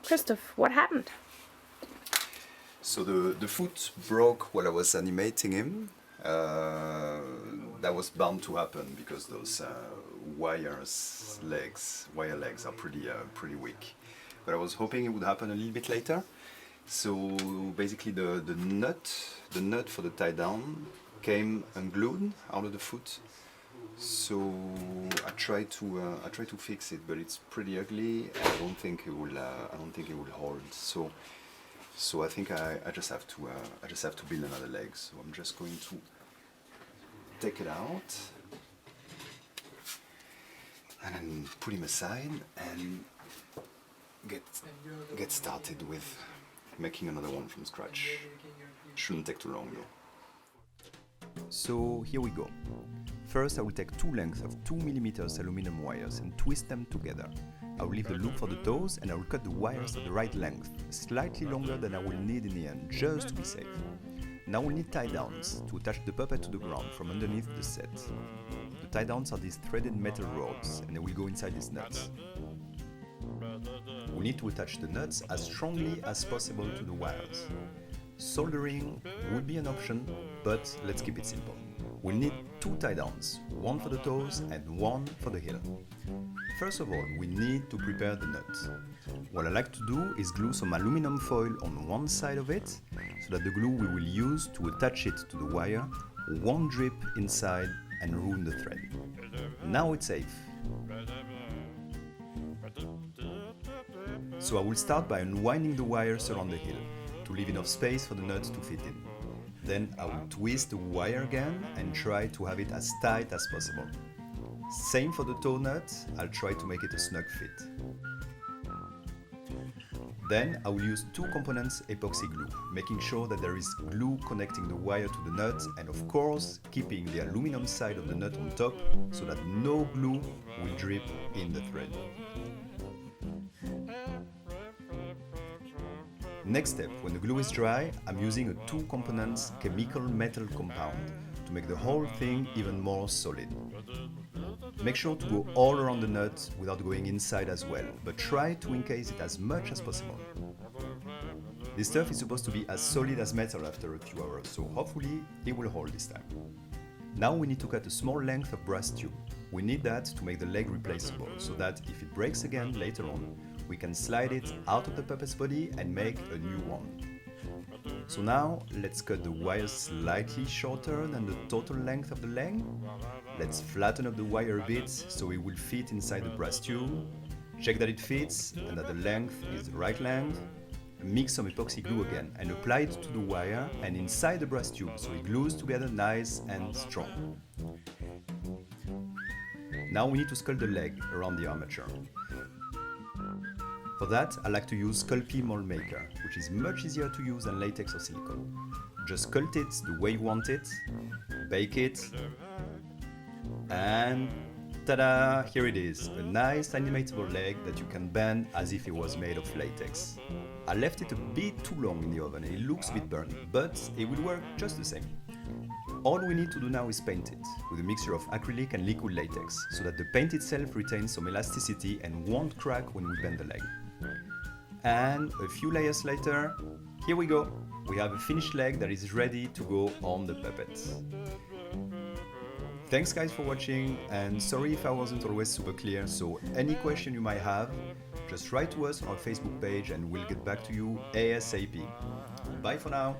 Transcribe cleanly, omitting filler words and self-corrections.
Christophe, what happened? So the foot broke while I was animating him. That was bound to happen because those wire legs are pretty weak. But I was hoping it would happen a little bit later. So basically the nut for the tie down came unglued out of the foot. So I tried to fix it, but it's pretty ugly. I don't think it will hold. So I think I just have to build another leg. So I'm just going to take it out and then put him aside and get started with making another one from scratch. Shouldn't take too long though. So here we go. First I will take two lengths of 2mm aluminum wires and twist them together. I will leave the loop for the toes and I will cut the wires at the right length, slightly longer than I will need in the end, just to be safe. Now we'll need tie downs to attach the puppet to the ground from underneath the set. The tie downs are these threaded metal rods and they will go inside these nuts. We need to attach the nuts as strongly as possible to the wires. Soldering would be an option, but let's keep it simple. We'll need two tie downs, one for the toes and one for the heel. First of all, we need to prepare the nut. What I like to do is glue some aluminum foil on one side of it, so that the glue we will use to attach it to the wire won't drip inside and ruin the thread. Now it's safe. So I will start by unwinding the wires around the heel, to leave enough space for the nut to fit in. Then I will twist the wire again and try to have it as tight as possible. Same for the toe nut, I'll try to make it a snug fit. Then I will use two components epoxy glue, making sure that there is glue connecting the wire to the nut and of course keeping the aluminum side of the nut on top so that no glue will drip in the thread. Next step, when the glue is dry, I'm using a two components chemical metal compound to make the whole thing even more solid. Make sure to go all around the nut without going inside as well, but try to encase it as much as possible. This stuff is supposed to be as solid as metal after a few hours, so hopefully it will hold this time. Now we need to cut a small length of brass tube. We need that to make the leg replaceable, so that if it breaks again later on, we can slide it out of the puppet's body and make a new one. So now let's cut the wires slightly shorter than the total length of the leg. Let's flatten up the wire a bit so it will fit inside the brass tube. Check that it fits and that the length is the right length. Mix some epoxy glue again and apply it to the wire and inside the brass tube so it glues together nice and strong. Now we need to sculpt the leg around the armature. For that, I like to use Sculpey Mold Maker, which is much easier to use than latex or silicone. Just sculpt it the way you want it, bake it, and ta-da! Here it is, a nice animatable leg that you can bend as if it was made of latex. I left it a bit too long in the oven and it looks a bit burnt, but it will work just the same. All we need to do now is paint it with a mixture of acrylic and liquid latex so that the paint itself retains some elasticity and won't crack when we bend the leg. And a few layers later, here we go! We have a finished leg that is ready to go on the puppet. Thanks guys for watching, and sorry if I wasn't always super clear, so any question you might have, just write to us on our Facebook page and we'll get back to you ASAP. Bye for now!